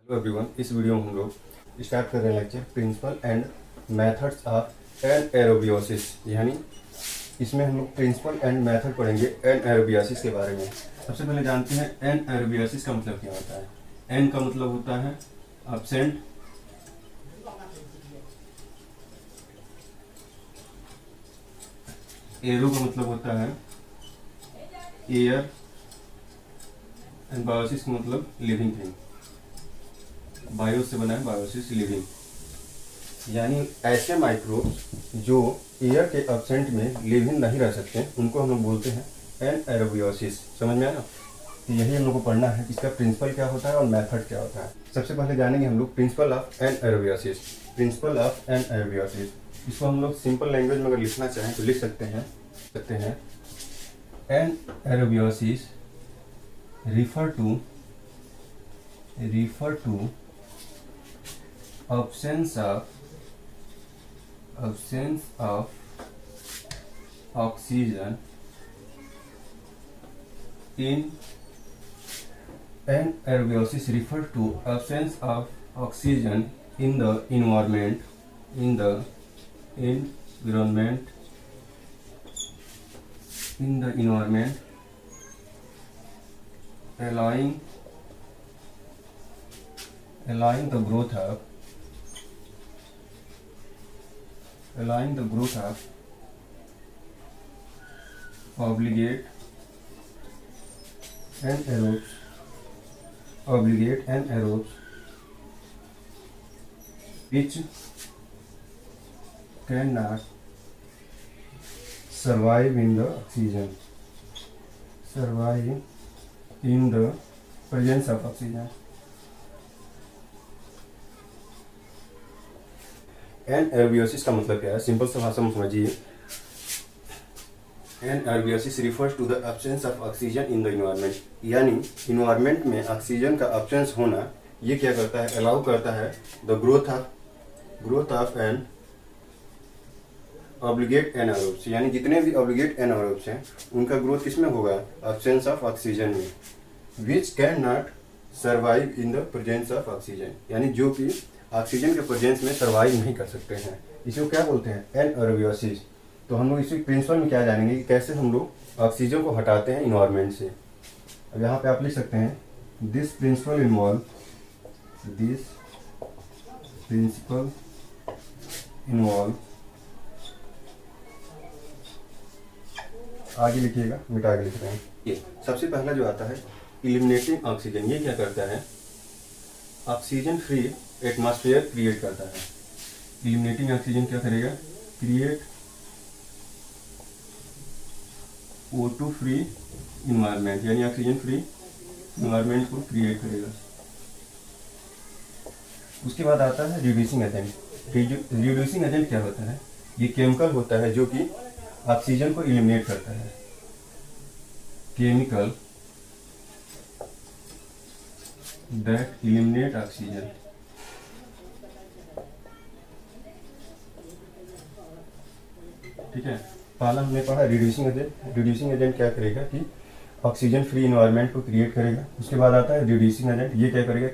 Hello everyone, इस video में हम लोग स्टार्ट कर रहे हैं lecture principle and methods of anaerobiosis. यानी इसमें हम लोग प्रिंसिपल एंड मेथड पढ़ेंगे एनाएरोबियोसिस के बारे में। सबसे पहले जानते हैं एनाएरोबियोसिस का मतलब क्या होता है। एन का मतलब होता है एब्सेंट, एरो का मतलब होता है एयर, एंड बायोसिस का मतलब लिविंग थिंग। बायो से बना है, बायोसिस लिविंग, यानी ऐसे माइक्रोब्स जो एयर के एब्सेंट में लिविंग नहीं रह सकते उनको हम लोग बोलते हैं एनाएरोबियोसिस। समझ में आया ना? तो यही हम लोग को पढ़ना है, इसका प्रिंसिपल क्या होता है और मेथड क्या होता है। सबसे पहले जानेंगे हम लोग प्रिंसिपल ऑफ एनाएरोबियोसिस। प्रिंसिपल ऑफ एनाएरोबियोसिस, इसको हम लोग सिंपल लैंग्वेज में अगर लिखना चाहें तो लिख सकते हैं एनाएरोबियोसिस refer to absence of oxygen in anaerobiosis refer to absence of oxygen in the environment allowing the growth of obligate anaerobes which cannot survive in the presence of oxygen. एनाएरोबियोसिस का मतलब क्या है, सिंपल सा भाषा में समझिए। Anaerobiosis refers to the absence of oxygen in the environment, यानी environment में ऑक्सीजन का एब्सेंस होना ये क्या करता है, अलाउ करता है the growth of an obligate anaerobes, यानी जितने भी ऑब्लिगेट एनाएरोब्स हैं उनका ग्रोथ किसमें होगा, एब्सेंस ऑफ ऑक्सीजन में। Which can not survive in the presence of oxygen, यानी जो कि ऑक्सीजन के प्रेजेंस में सर्वाइव नहीं कर सकते हैं, इसको क्या बोलते हैं, एनाएरोबियोसिस। तो हम लोग इसी प्रिंसिपल में क्या जानेंगे कि कैसे हम लोग ऑक्सीजन को हटाते हैं इन्वायरमेंट से। अब यहाँ पे आप लिख सकते हैं दिस प्रिंसिपल इन्वॉल्व, आगे लिखिएगा, मिटा के लिख रहे हैं। ये सबसे पहला जो आता है इलिमिनेटिंग ऑक्सीजन, ये क्या करता है, ऑक्सीजन फ्री एटमॉस्फेयर क्रिएट करता है। इलिमिनेटिंग ऑक्सीजन क्या करेगा, क्रिएट O2 फ्री इन्वायरमेंट, यानी ऑक्सीजन फ्री इन्वायरमेंट को क्रिएट करेगा। उसके बाद आता है रिड्यूसिंग एजेंट। रिड्यूसिंग एजेंट क्या होता है, ये केमिकल होता है जो कि ऑक्सीजन को इलिमिनेट करता है। केमिकल दैट इलिमिनेट ऑक्सीजन, ठीक है। पहला हमने पढ़ा रिड्यूसिंग एजेंट। रिड्यूसिंग एजेंट क्या करेगा कि ऑक्सीजन फ्री इन्वायरमेंट को क्रिएट करेगा। उसके बाद आता है रिड्यूसिंग एजेंट, ये क्या करेगा,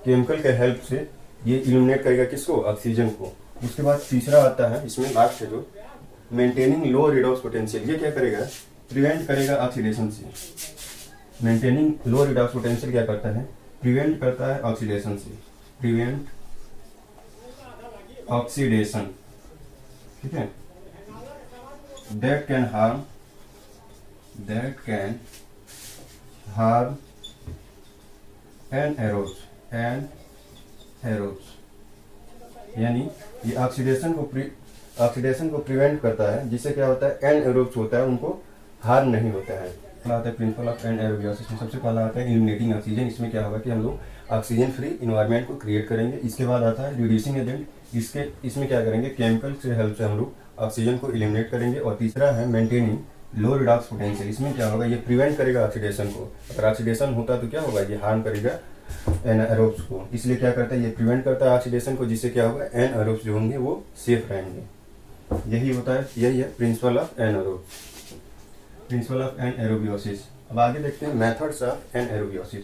केमिकल के हेल्प से ये इलिमिनेट करेगा किसको, ऑक्सीजन को। उसके बाद तीसरा आता है, इसमें लास्ट है जो मेंटेनिंग लो रिडॉक्स पोटेंशियल, ये क्या करेगा, प्रिवेंट करेगा ऑक्सीडेशन से। मेंटेनिंग लो रिडॉक्स पोटेंशियल क्या करता है, प्रिवेंट करता है ऑक्सीडेशन से, प्रिवेंट ऑक्सीडेशन, ठीक है। दैट कैन हार्म एनाएरोब्स, यानी ये ऑक्सीडेशन को प्रिवेंट करता है, जिससे क्या होता है, एनाएरोब्स होता है उनको हार्म नहीं होता है। पहला आता है प्रिंसिपल ऑफ एनाएरोबियोसिस में सबसे पहला आता है इलिमिनेटिंग ऑक्सीजन। इसमें क्या होगा कि हम लोग ऑक्सीजन फ्री इन्वायरमेंट को क्रिएट करेंगे। इसके बाद आता है रिड्यूसिंग एजेंट, इसमें क्या करेंगे, केमिकल से हेल्प से हम लोग ऑक्सीजन को इलिमिनेट करेंगे। और तीसरा है मेंटेनिंग लो रिडॉक्स पोटेंशियल, इसमें क्या होगा, ये प्रिवेंट करेगा ऑक्सीडेशन को। अगर ऑक्सीडेशन होता तो क्या होगा, ये हार्म करेगा एनाएरोब्स को, इसलिए क्या करता है, ये प्रिवेंट करता है ऑक्सीडेशन को, जिससे क्या होगा, एनाएरोब्स जो होंगे वो सेफ रहेंगे। यही होता है, यही है प्रिंसिपल ऑफ एनाएरोबियोसिस। अब आगे देखते हैं मेथड्स ऑफ एनाएरोबियोसिस।